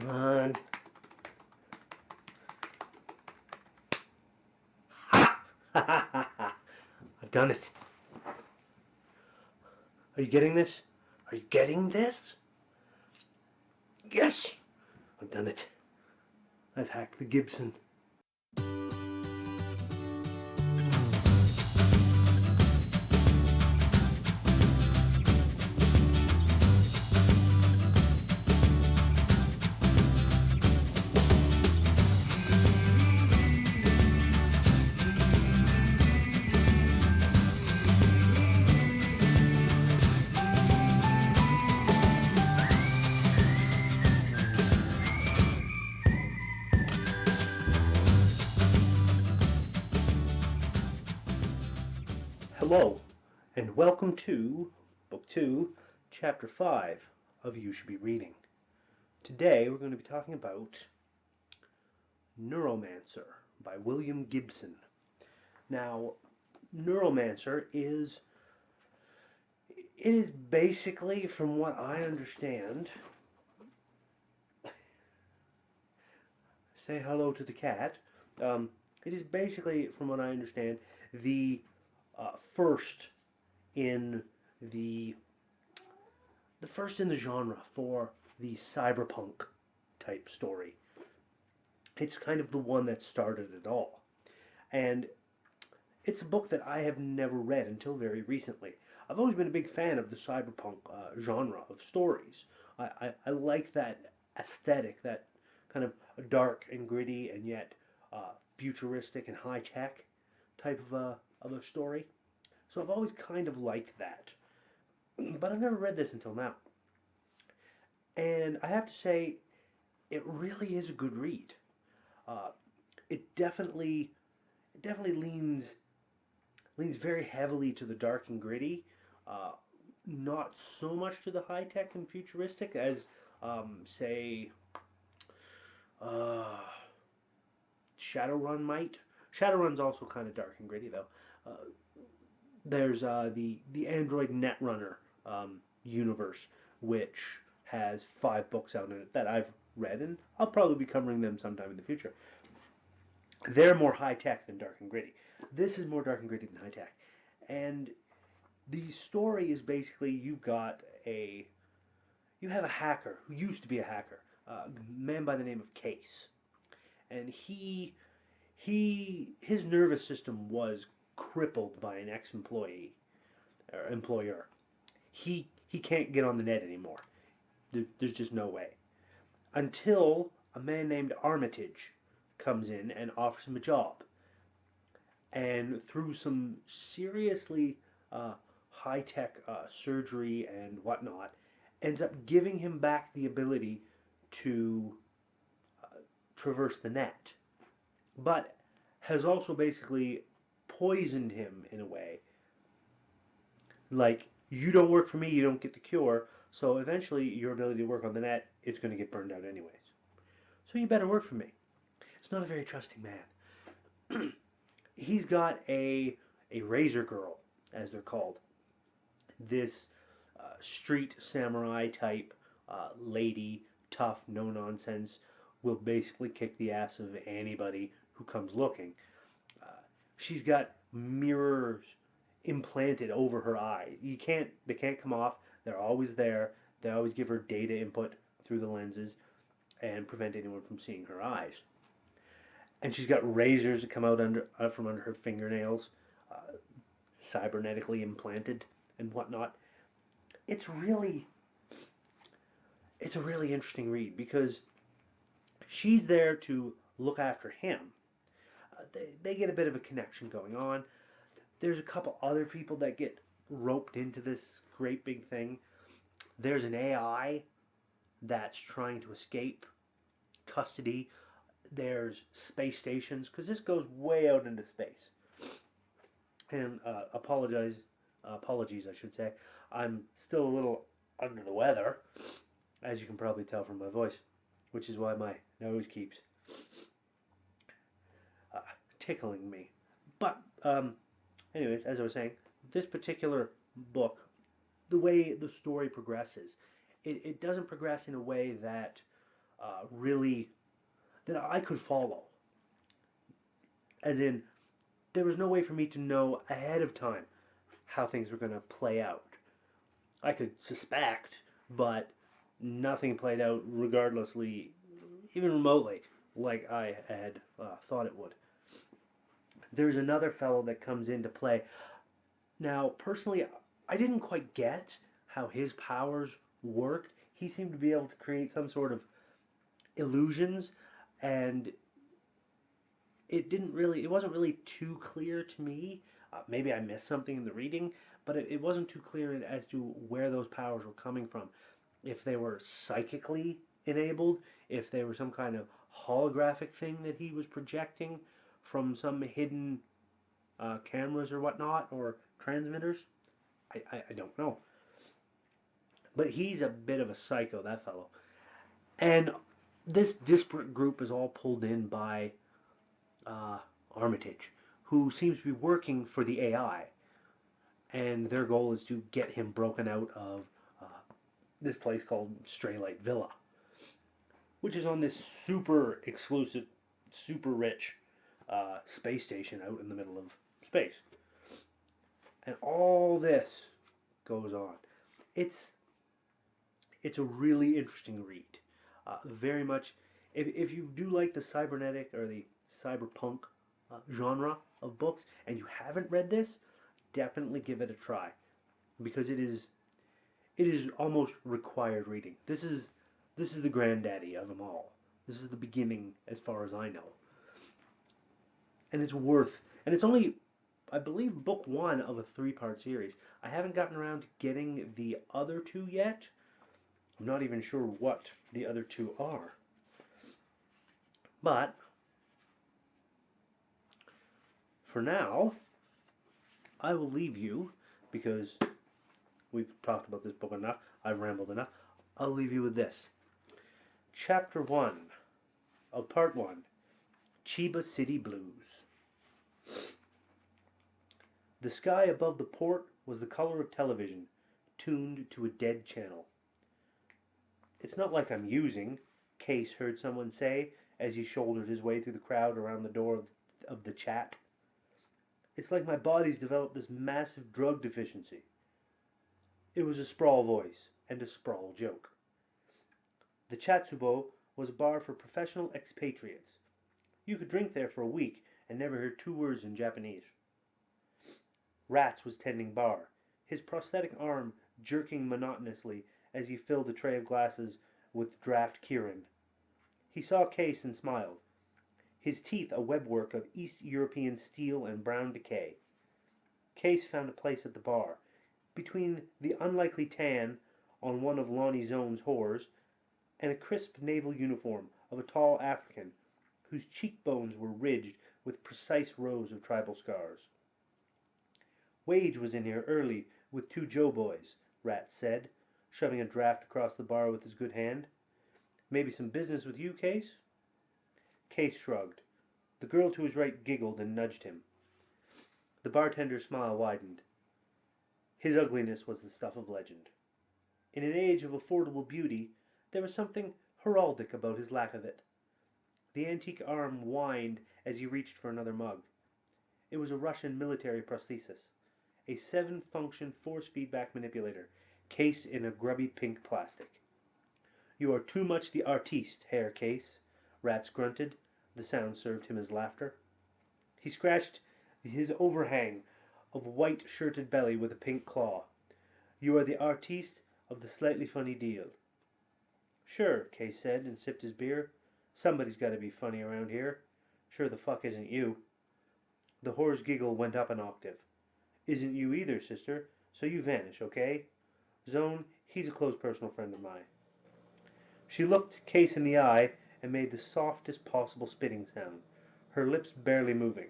Come on. I've done it. Are you getting this? Are you getting this? Yes! I've done it. I've hacked the Gibson. Hello, and welcome to Book 2, Chapter 5 of You Should Be Reading. Today we're going to be talking about Neuromancer by William Gibson. Now, Neuromancer is basically, from what I understand, say hello to the cat. It is basically, from what I understand, the first in the genre for the cyberpunk type story. It's kind of the one that started it all, and it's a book that I have never read until very recently. I've always been a big fan of the cyberpunk genre of stories. I like that aesthetic, that kind of dark and gritty and yet futuristic and high tech type of a story. So I've always kind of liked that. But I've never read this until now. And I have to say, it really is a good read. Uh, it definitely leans very heavily to the dark and gritty. Not so much to the high tech and futuristic as, say, uh, Shadowrun might. Shadowrun's also kind of dark and gritty, though. Uh, there's the Android Netrunner universe, which has 5 books out in it that I've read, and I'll probably be covering them sometime in the future. They're more high tech than dark and gritty. This is more dark and gritty than high tech, and the story is basically you have a hacker who used to be a hacker, a man by the name of Case, and his nervous system was crippled by an ex-employee or employer. He can't get on the net anymore. There's just no way. Until a man named Armitage comes in and offers him a job. And through some seriously high-tech surgery and whatnot, ends up giving him back the ability to traverse the net. But has also basically poisoned him in a way. Like, you don't work for me, you don't get the cure, so eventually your ability to work on the net is going to get burned out anyways. So you better work for me. It's not a very trusting man. He's got a Razorgirl, as they're called. This street samurai type lady, tough, no nonsense, will basically kick the ass of anybody who comes looking. She's got mirrors implanted over her eye. They can't come off. They're always there. They always give her data input through the lenses and prevent anyone from seeing her eyes. And she's got razors that come out from under her fingernails, cybernetically implanted and whatnot. It's a really interesting read because she's there to look after him. They get a bit of a connection going on. There's a couple other people that get roped into this great big thing. There's an AI that's trying to escape custody. There's space stations, because this goes way out into space. And apologies, I should say. I'm still a little under the weather, as you can probably tell from my voice, which is why my nose keeps tickling me. But anyways, as I was saying, this particular book, the way the story progresses, it doesn't progress in a way that really that I could follow. As in, there was no way for me to know ahead of time how things were going to play out. I could suspect, but nothing played out regardlessly, even remotely, like I had thought it would. There's another fellow that comes into play. Now, personally, I didn't quite get how his powers worked. He seemed to be able to create some sort of illusions, and it wasn't really too clear to me. Maybe I missed something in the reading, but it wasn't too clear as to where those powers were coming from. If they were psychically enabled, if they were some kind of holographic thing that he was projecting from some hidden cameras or whatnot, or transmitters. I don't know. But he's a bit of a psycho, that fellow. And this disparate group is all pulled in by uh, Armitage, who seems to be working for the AI. And their goal is to get him broken out of uh, this place called Straylight Villa, which is on this super exclusive, super rich space station out in the middle of space. And all this goes on. It's it's a really interesting read. Very much, if you do like the cybernetic or the cyberpunk genre of books, and you haven't read this, definitely give it a try because it is almost required reading. This is the granddaddy of them all. This is the beginning, as far as I know, and it's worth. And it's only, I believe, book one of a three-part series. I haven't gotten around to getting the other two yet. I'm not even sure what the other two are. But for now, I will leave you because we've talked about this book enough. I've rambled enough. I'll leave you with this. Chapter 1 of Part 1, Chiba City Blues. The sky above the port was the color of television, tuned to a dead channel. It's not like I'm using, Case heard someone say as he shouldered his way through the crowd around the door of the chat. It's like my body's developed this massive drug deficiency. It was a Sprawl voice and a Sprawl joke. The Chatsubo was a bar for professional expatriates. You could drink there for a week and never hear two words in Japanese. Rats was tending bar, his prosthetic arm jerking monotonously as he filled a tray of glasses with draft Kirin. He saw Case and smiled, his teeth a webwork of East European steel and brown decay. Case found a place at the bar, between the unlikely tan on one of Lonnie Zone's whores and a crisp naval uniform of a tall African whose cheekbones were ridged with precise rows of tribal scars. Wage was in here early with two Joe boys, Rat said, shoving a draft across the bar with his good hand. Maybe some business with you, Case? Case shrugged. The girl to his right giggled and nudged him. The bartender's smile widened. His ugliness was the stuff of legend. In an age of affordable beauty, there was something heraldic about his lack of it. The antique arm whined as he reached for another mug. It was a Russian military prosthesis, a 7-function force feedback manipulator, case in a grubby pink plastic. You are too much the artiste, Herr Case, Rats grunted. The sound served him as laughter. He scratched his overhang of white-shirted belly with a pink claw. You are the artiste of the slightly funny deal. Sure, Case said and sipped his beer. Somebody's got to be funny around here. Sure the fuck isn't you. The whore's giggle went up an octave. Isn't you either, sister, so you vanish, okay? Zone, he's a close personal friend of mine. She looked Case in the eye and made the softest possible spitting sound, her lips barely moving.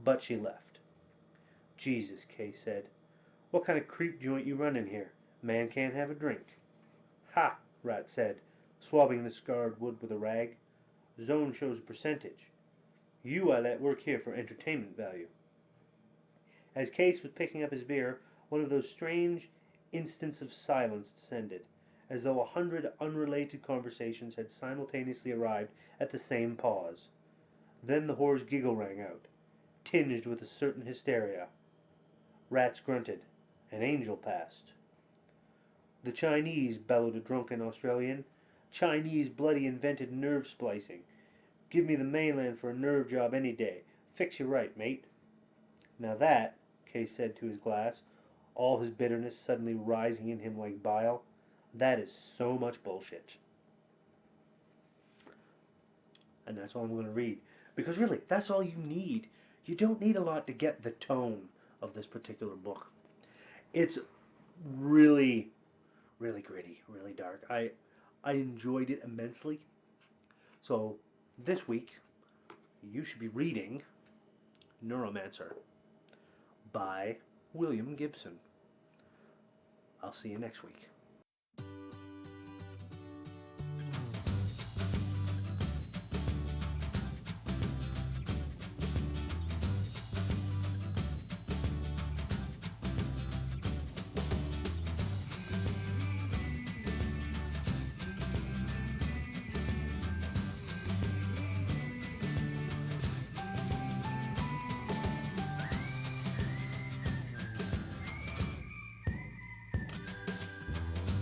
But she left. Jesus, Case said. What kind of creep joint you running here? Man can't have a drink. Ha, Rat said, swabbing the scarred wood with a rag. Zone shows a percentage. You I let work here for entertainment value. As Case was picking up his beer, one of those strange instants of silence descended, as though 100 unrelated conversations had simultaneously arrived at the same pause. Then the whore's giggle rang out, tinged with a certain hysteria. Rats grunted. An angel passed. "The Chinese," bellowed a drunken Australian. "Chinese bloody invented nerve splicing. Give me the mainland for a nerve job any day. Fix you right, mate." "Now that," Kay said to his glass, all his bitterness suddenly rising in him like bile, "that is so much bullshit." And that's all I'm going to read. Because really, that's all you need. You don't need a lot to get the tone of this particular book. It's really, really gritty, really dark. I enjoyed it immensely. So this week, you should be reading Neuromancer by William Gibson. I'll see you next week.